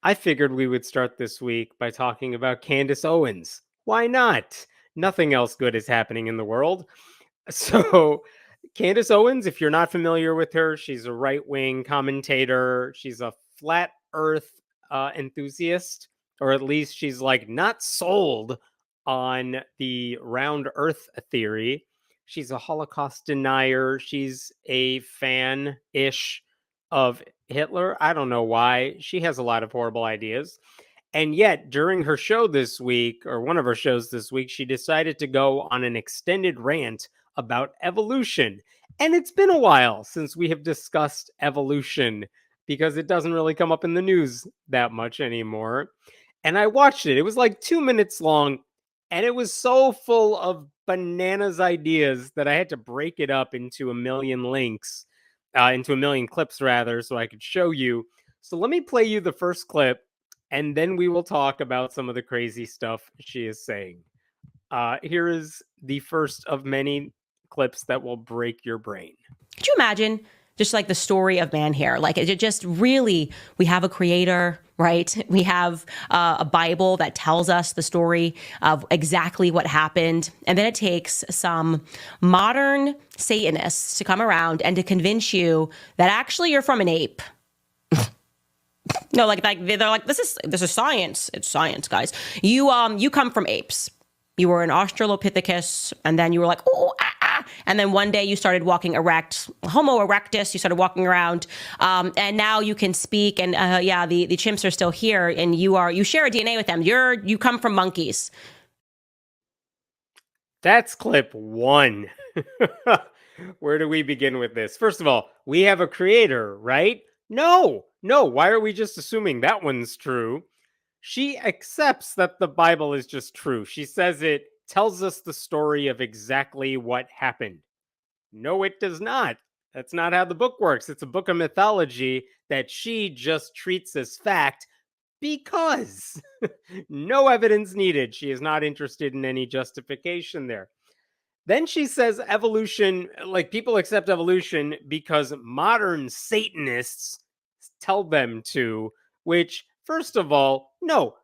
I figured we would start this week by talking about Candace Owens. Why not? Nothing else good is happening in the world. So, Candace Owens, if you're not familiar with her, she's a right wing commentator. She's a flat earth enthusiast, or at least she's like not sold on the round earth theory. She's a Holocaust denier. She's a fan ish of Hitler. I don't know why. She has a lot of horrible ideas. And yet, during her show this week, or one of her shows this week, she decided to go on an extended rant about evolution. And it's been a while since we have discussed evolution because it doesn't really come up in the news that much anymore. And I watched it. It was like 2 minutes long, and it was so full of bananas ideas that I had to break it up into a million links, into a million clips rather, so I could show you. So let me play you the first clip, and then we will talk about some of the crazy stuff she is saying. Here is the first of many clips that will break your brain. Could you imagine just like the story of man here? Like it just really, we have a creator, right? We have a Bible that tells us the story of exactly what happened. And then it takes some modern Satanists to come around and to convince you that actually you're from an ape. No, like they're like, this is science. It's science, guys. You come from apes. You were an Australopithecus, and then you were like, oh, and then one day you started walking erect, Homo erectus. You started walking around, and now you can speak. And the chimps are still here, and you share a DNA with them. You come from monkeys. That's clip one. Where do we begin with this? First of all, we have a creator, right? No. Why are we just assuming that one's true? She accepts that the Bible is just true. She says it tells us the story of exactly what happened. No, it does not. That's not how the book works. It's a book of mythology that she just treats as fact because no evidence needed. She is not interested in any justification there. Then she says evolution, like people accept evolution because modern Satanists tell them to, which, first of all, no,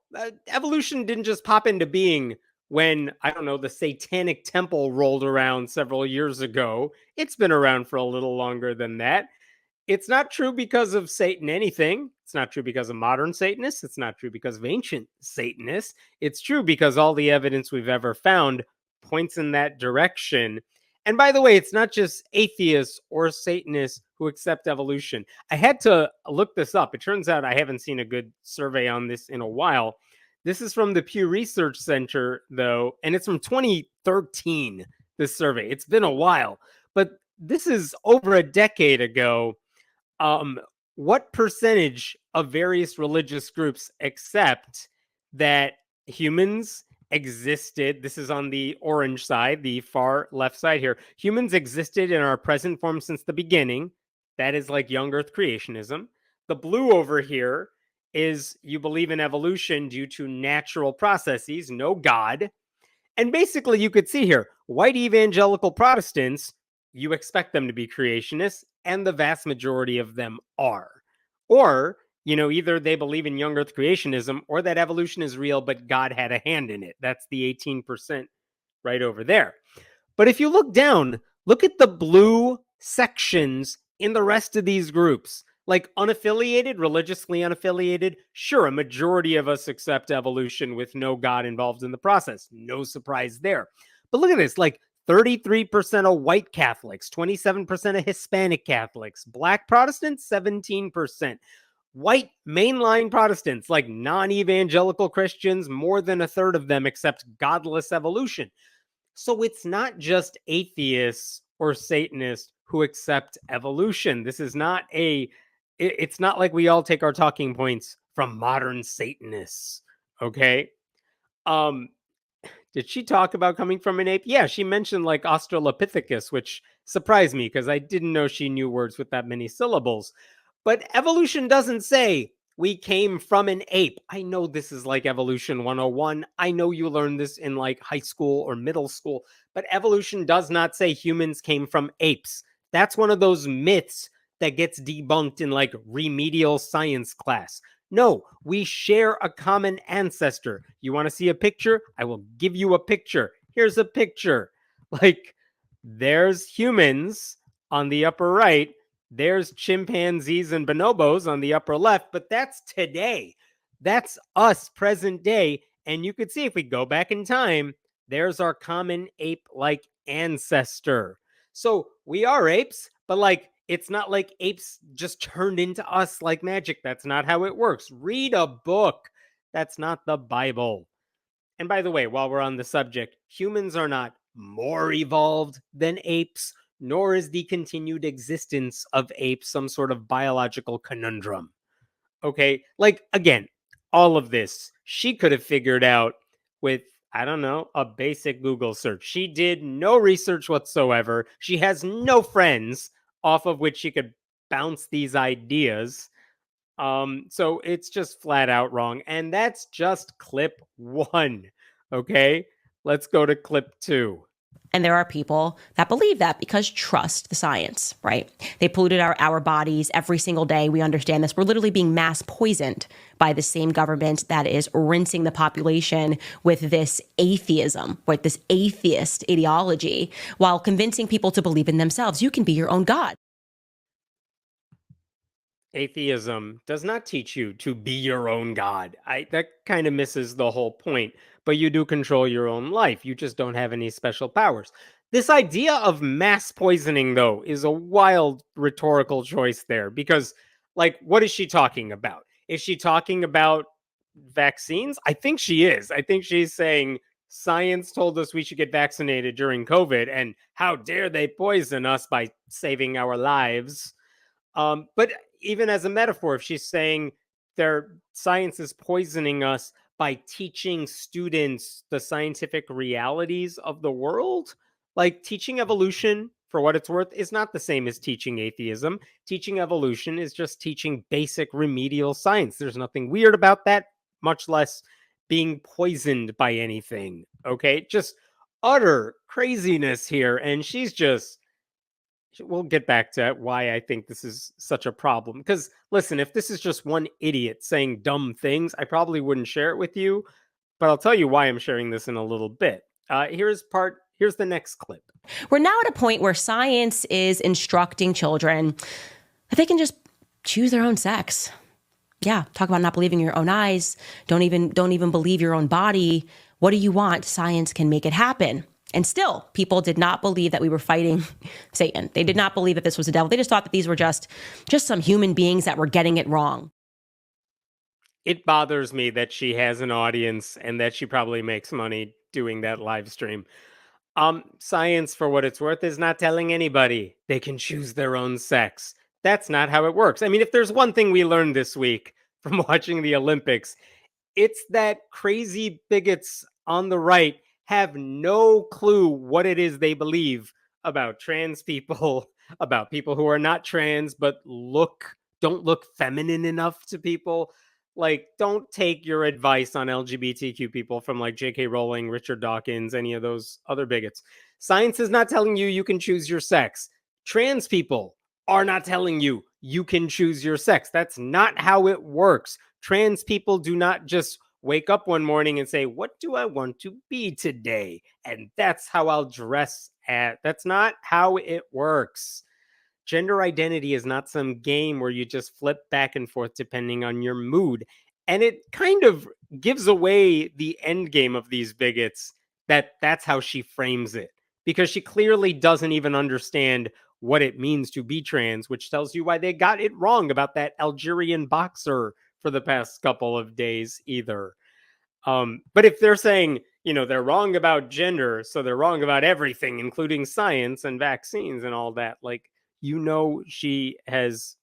evolution didn't just pop into being when, I don't know, the Satanic Temple rolled around several years ago. It's been around for a little longer than that. It's not true because of Satan anything. It's not true because of modern Satanists. It's not true because of ancient Satanists. It's true because all the evidence we've ever found points in that direction. And by the way, it's not just atheists or Satanists who accept evolution. I had to look this up. It turns out I haven't seen a good survey on this in a while. This is from the Pew Research Center, though, and it's from 2013, this survey. It's been a while, but this is over a decade ago. What percentage of various religious groups accept that humans existed? This is on the orange side, the far left side here. Humans existed in our present form since the beginning. That is like young earth creationism. The blue over here is you believe in evolution due to natural processes, no God. And basically you could see here, white evangelical Protestants, you expect them to be creationists, and the vast majority of them are. Or, either they believe in young earth creationism or that evolution is real, but God had a hand in it. That's the 18% right over there. But if you look down, look at the blue sections in the rest of these groups. Like unaffiliated, religiously unaffiliated, sure, a majority of us accept evolution with no God involved in the process. No surprise there. But look at this, like 33% of white Catholics, 27% of Hispanic Catholics, Black Protestants, 17%. White mainline Protestants, like non-evangelical Christians, more than a third of them accept godless evolution. So it's not just atheists or Satanists who accept evolution. This is not it's not like we all take our talking points from modern Satanists, okay? Did she talk about coming from an ape? Yeah, she mentioned like Australopithecus, which surprised me because I didn't know she knew words with that many syllables. But evolution doesn't say we came from an ape. I know this is like evolution 101. I know you learned this in like high school or middle school, but evolution does not say humans came from apes. That's one of those myths that gets debunked in like remedial science class. No, we share a common ancestor. You want to see a picture? I will give you a picture. Here's a picture. Like, there's humans on the upper right, there's chimpanzees and bonobos on the upper left, but that's today. That's us present day. And you could see if we go back in time, there's our common ape like ancestor. So we are apes, but like, it's not like apes just turned into us like magic. That's not how it works. Read a book. That's not the Bible. And by the way, while we're on the subject, humans are not more evolved than apes, nor is the continued existence of apes some sort of biological conundrum. Okay, like again, all of this she could have figured out with, I don't know, a basic Google search. She did no research whatsoever. She has no friends off of which she could bounce these ideas. So it's just flat out wrong. And that's just clip 1. Okay, let's go to clip 2. And there are people that believe that because trust the science, right? They polluted our bodies every single day. We understand this. We're literally being mass poisoned by the same government that is rinsing the population with this atheism, right? This atheist ideology, while convincing people to believe in themselves. You can be your own God. Atheism does not teach you to be your own god. That kind of misses the whole point. But you do control your own life. You just don't have any special powers. This idea of mass poisoning, though, is a wild rhetorical choice there because, like, what is she talking about? Is she talking about vaccines? I think she is. I think she's saying science told us we should get vaccinated during COVID, and how dare they poison us by saving our lives? But even as a metaphor, if she's saying their science is poisoning us by teaching students the scientific realities of the world, like teaching evolution, for what it's worth, is not the same as teaching atheism. Teaching evolution is just teaching basic remedial science. There's nothing weird about that, much less being poisoned by anything. Okay, just utter craziness here. And she's just, we'll get back to why I think this is such a problem. Because listen, if this is just one idiot saying dumb things, I probably wouldn't share it with you. But I'll tell you why I'm sharing this in a little bit. Here's the next clip. We're now at a point where science is instructing children that they can just choose their own sex. Yeah, talk about not believing your own eyes. Don't even believe your own body. What do you want? Science can make it happen. And still, people did not believe that we were fighting Satan. They did not believe that this was the devil. They just thought that these were just some human beings that were getting it wrong. It bothers me that she has an audience and that she probably makes money doing that live stream. Science, for what it's worth, is not telling anybody they can choose their own sex. That's not how it works. I mean, if there's one thing we learned this week from watching the Olympics, it's that crazy bigots on the right have no clue what it is they believe about trans people, about people who are not trans but don't look feminine enough to people. Like, don't take your advice on LGBTQ people from like J.K. Rowling, Richard Dawkins, any of those other bigots. Science is not telling you you can choose your sex. Trans people are not telling you you can choose your sex. That's not how it works. Trans people do not just wake up one morning and say, what do I want to be today? And that's how I'll dress at. That's not how it works. Gender identity is not some game where you just flip back and forth depending on your mood. And it kind of gives away the end game of these bigots that's how she frames it. Because she clearly doesn't even understand what it means to be trans, which tells you why they got it wrong about that Algerian boxer for the past couple of days either. But if they're saying, they're wrong about gender, so they're wrong about everything, including science and vaccines and all that, like, she has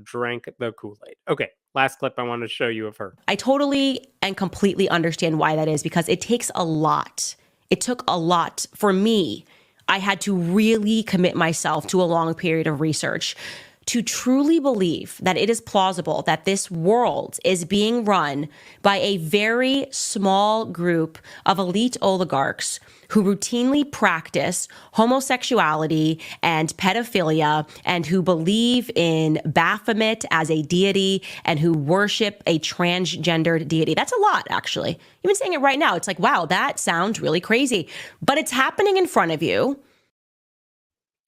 drank the Kool-Aid. Okay, last clip I want to show you of her. I totally and completely understand why that is, because it takes a lot. It took a lot for me. I had to really commit myself to a long period of research to truly believe that it is plausible that this world is being run by a very small group of elite oligarchs who routinely practice homosexuality and pedophilia and who believe in Baphomet as a deity and who worship a transgendered deity. That's a lot, actually. Even saying it right now, it's like, wow, that sounds really crazy. But it's happening in front of you.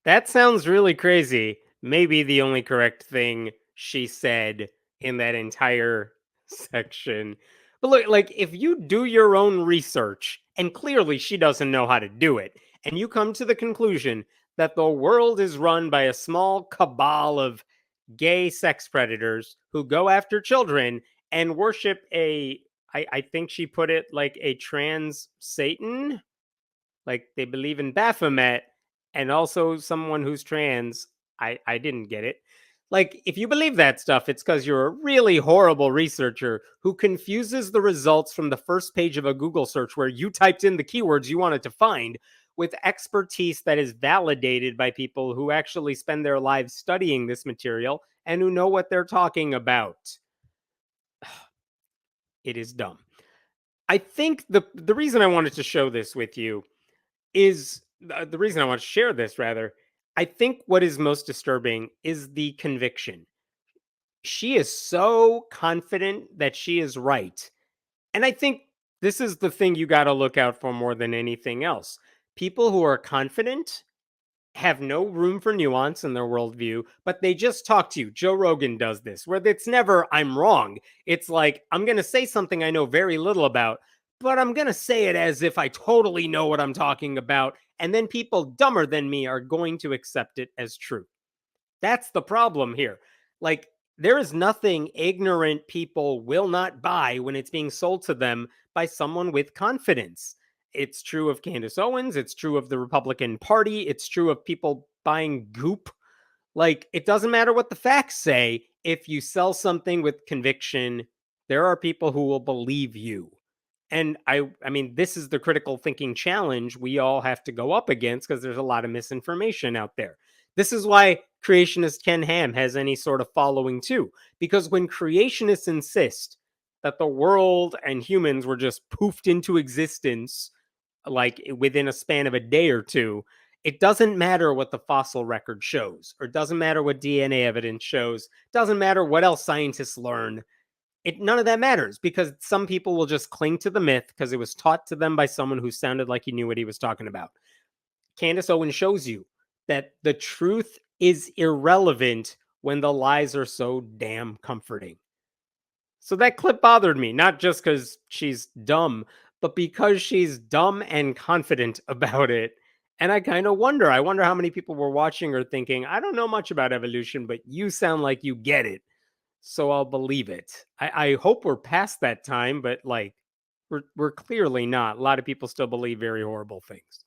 That sounds really crazy. Maybe the only correct thing she said in that entire section. But look, like, if you do your own research, and clearly she doesn't know how to do it, and you come to the conclusion that the world is run by a small cabal of gay sex predators who go after children and worship I think she put it like a trans Satan, like they believe in Baphomet and also someone who's trans. I didn't get it. Like, if you believe that stuff, it's because you're a really horrible researcher who confuses the results from the first page of a Google search where you typed in the keywords you wanted to find with expertise that is validated by people who actually spend their lives studying this material and who know what they're talking about. It is dumb. I think the reason I wanted to show this with you is the reason I want to share this, rather. I think what is most disturbing is the conviction. She is so confident that she is right. And I think this is the thing you got to look out for more than anything else. People who are confident have no room for nuance in their worldview, but they just talk to you. Joe Rogan does this, where it's never, I'm wrong. It's like, I'm going to say something I know very little about, but I'm going to say it as if I totally know what I'm talking about. And then people dumber than me are going to accept it as true. That's the problem here. Like, there is nothing ignorant people will not buy when it's being sold to them by someone with confidence. It's true of Candace Owens. It's true of the Republican Party. It's true of people buying goop. Like, it doesn't matter what the facts say. If you sell something with conviction, there are people who will believe you. And I mean, this is the critical thinking challenge we all have to go up against because there's a lot of misinformation out there. This is why creationist Ken Ham has any sort of following too, because when creationists insist that the world and humans were just poofed into existence like within a span of a day or two, it doesn't matter what the fossil record shows, or it doesn't matter what DNA evidence shows, it doesn't matter what else scientists learn. None of that matters because some people will just cling to the myth because it was taught to them by someone who sounded like he knew what he was talking about. Candace Owens shows you that the truth is irrelevant when the lies are so damn comforting. So that clip bothered me, not just because she's dumb, but because she's dumb and confident about it. And I wonder how many people were watching her thinking, I don't know much about evolution, but you sound like you get it, so I'll believe it. I hope we're past that time, but like we're clearly not. A lot of people still believe very horrible things.